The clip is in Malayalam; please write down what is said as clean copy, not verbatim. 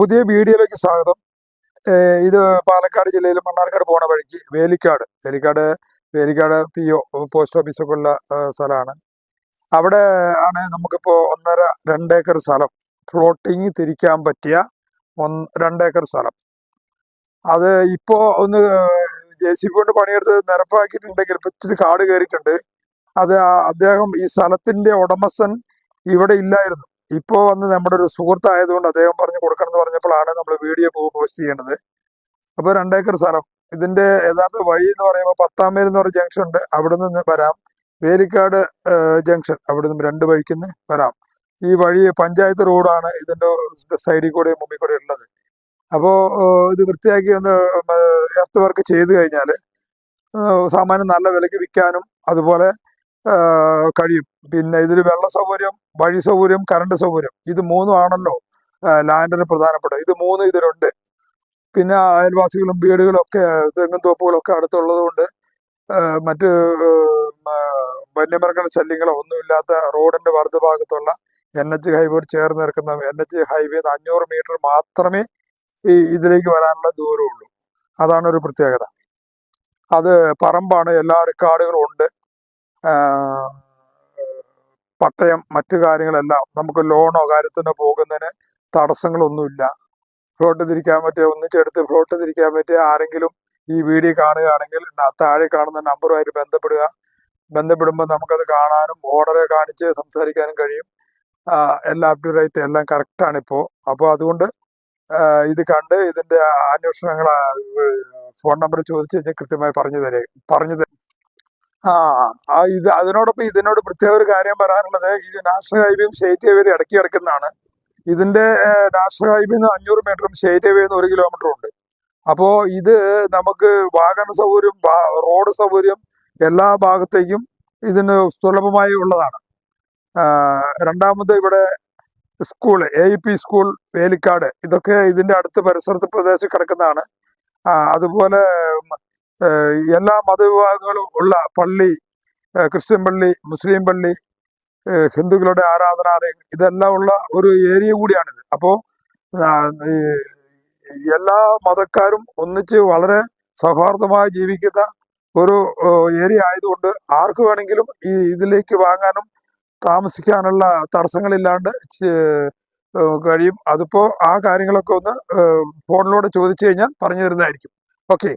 പുതിയ വീഡിയോയിലേക്ക് സ്വാഗതം. ഇത് പാലക്കാട് ജില്ലയിൽ മണ്ണാർക്കാട് പോണ വഴിക്ക് വേലിക്കാട് PO പോസ്റ്റ് ഓഫീസൊക്കെ ഉള്ള സ്ഥലമാണ്. അവിടെ ആണ് നമുക്കിപ്പോൾ 1.5-2 ഏക്കർ സ്ഥലം ഫ്ലോട്ടിങ് തിരിക്കാൻ പറ്റിയ 2 ഏക്കർ സ്ഥലം. അത് ഇപ്പോൾ ഒന്ന് JCB കൊണ്ട് പണിയെടുത്ത് നിരപ്പാക്കിയിട്ടുണ്ടെങ്കിൽ ഇപ്പം ഇച്ചിരി കാട് കയറിയിട്ടുണ്ട്. അത് അദ്ദേഹം ഈ സ്ഥലത്തിന്റെ ഉടമസ്ഥൻ ഇവിടെ ഇല്ലായിരുന്നു. ഇപ്പോ വന്ന് നമ്മുടെ ഒരു സുഹൃത്തായതുകൊണ്ട് അദ്ദേഹം പറഞ്ഞു കൊടുക്കണം എന്ന് പറഞ്ഞപ്പോഴാണ് നമ്മൾ വീഡിയോ പോസ്റ്റ് ചെയ്യേണ്ടത്. അപ്പോൾ 2 ഏക്കർ സ്ഥലം. ഇതിന്റെ യഥാർത്ഥ വഴി എന്ന് പറയുമ്പോൾ 10-ാം മൈൽ എന്ന് പറഞ്ഞ ജംഗ്ഷൻ ഉണ്ട്, അവിടെ നിന്ന് വരാം. വേലിക്കാട് ജംഗ്ഷൻ, അവിടെ നിന്ന് 2 വഴിക്ക് നിന്ന് വരാം. ഈ വഴി പഞ്ചായത്ത് റോഡാണ് ഇതിന്റെ സൈഡിൽ കൂടെ മുമ്പിൽ കൂടെ ഉള്ളത്. അപ്പോൾ ഇത് വൃത്തിയാക്കി ഒന്ന് എർത്ത് വർക്ക് ചെയ്ത് കഴിഞ്ഞാൽ സാമാന്യം നല്ല വിലയ്ക്ക് വിൽക്കാനും അതുപോലെ കഴിയും. പിന്നെ ഇതിൽ വെള്ള സൗകര്യം, വഴി സൗകര്യം, കറണ്ട് സൗകര്യം, ഇത് 3 ആണല്ലോ ലാൻഡിന് പ്രധാനപ്പെട്ട. ഇത് 3 ഇതിലുണ്ട്. പിന്നെ അയൽവാസികളും വീടുകളും ഒക്കെ തെങ്ങും തോപ്പുകളൊക്കെ അടുത്തുള്ളത് കൊണ്ട് മറ്റ് വന്യമൃഗങ്ങളുടെ ശല്യങ്ങളോ ഒന്നുമില്ലാത്ത റോഡിന്റെ വലതുഭാഗത്തുള്ള NH ഹൈവേയോട് ചേർന്ന് നിൽക്കുന്ന NH ഹൈവേ 500 മീറ്റർ മാത്രമേ ഇതിലേക്ക് വരാനുള്ള ദൂരമുള്ളൂ. അതാണ് ഒരു പ്രത്യേകത. അത് പറമ്പാണ്, എല്ലാ റെക്കോർഡുകളും ഉണ്ട്. പട്ടയം, മറ്റു കാര്യങ്ങളെല്ലാം നമുക്ക് ലോണോ കാര്യത്തിനോ പോകുന്നതിന് തടസ്സങ്ങളൊന്നുമില്ല. ഫ്ലോട്ട് തിരിക്കാൻ പറ്റിയ ഒന്നിച്ചെടുത്ത് ഫ്ലോട്ട് തിരിക്കാൻ പറ്റിയ ആരെങ്കിലും ഈ വീഡിയോ കാണുകയാണെങ്കിൽ താഴെ കാണുന്ന നമ്പറുമായിട്ട് ബന്ധപ്പെടുമ്പോൾ നമുക്കത് കാണാനും ഓർഡറെ കാണിച്ച് സംസാരിക്കാനും കഴിയും. എല്ലാം അപ് ടു റേറ്റ്, എല്ലാം കറക്റ്റാണ് ഇപ്പോൾ. അപ്പോൾ അതുകൊണ്ട് ഇത് കണ്ട് ഇതിന്റെ അന്വേഷണങ്ങൾ ഫോൺ നമ്പർ ചോദിച്ചു കഴിഞ്ഞാൽ കൃത്യമായി പറഞ്ഞു തരും. അതിനോടൊപ്പം ഇതിനോട് പ്രത്യേക ഒരു കാര്യം പറയാനുള്ളത്, ഇത് നാഷണൽ ഹൈവേയും സ്റ്റേറ്റ് ഹൈവേയും ഇടയ്ക്ക് കിടക്കുന്നതാണ്. ഇതിന്റെ നാഷണൽ ഹൈവേ 500 മീറ്ററും സ്റ്റേറ്റ് ഹൈവേ 1 കിലോമീറ്ററും ഉണ്ട്. അപ്പോൾ ഇത് നമുക്ക് വാഹന സൗകര്യം, റോഡ് സൗകര്യം എല്ലാ ഭാഗത്തേക്കും ഇതിന് സുലഭമായി ഉള്ളതാണ്. രണ്ടാമത് ഇവിടെ സ്കൂൾ, AEP സ്കൂൾ വേലിക്കാട്, ഇതൊക്കെ ഇതിന്റെ അടുത്ത് പരിസരത്ത് പ്രദേശത്ത് കിടക്കുന്നതാണ്. അതുപോലെ എല്ലാ മതവിഭാഗങ്ങളും ഉള്ള പള്ളി, ക്രിസ്ത്യൻ പള്ളി, മുസ്ലിം പള്ളി, ഹിന്ദുക്കളുടെ ആരാധനാലയം, ഇതെല്ലാം ഉള്ള ഒരു ഏരിയ കൂടിയാണിത്. അപ്പോൾ എല്ലാ മതക്കാരും ഒന്നിച്ച് വളരെ സൗഹാർദ്ദമായി ജീവിക്കുന്ന ഒരു ഏരിയ ആയതുകൊണ്ട് ആർക്ക് വേണമെങ്കിലും ഇതിലേക്ക് വാങ്ങാനും താമസിക്കാനുള്ള തടസ്സങ്ങളില്ലാണ്ട് കഴിയും. അതിപ്പോ ആ കാര്യങ്ങളൊക്കെ ഒന്ന് ഫോണിലൂടെ ചോദിച്ചു കഴിഞ്ഞാൽ പറഞ്ഞു തരുന്നതായിരിക്കും. ഓക്കെ.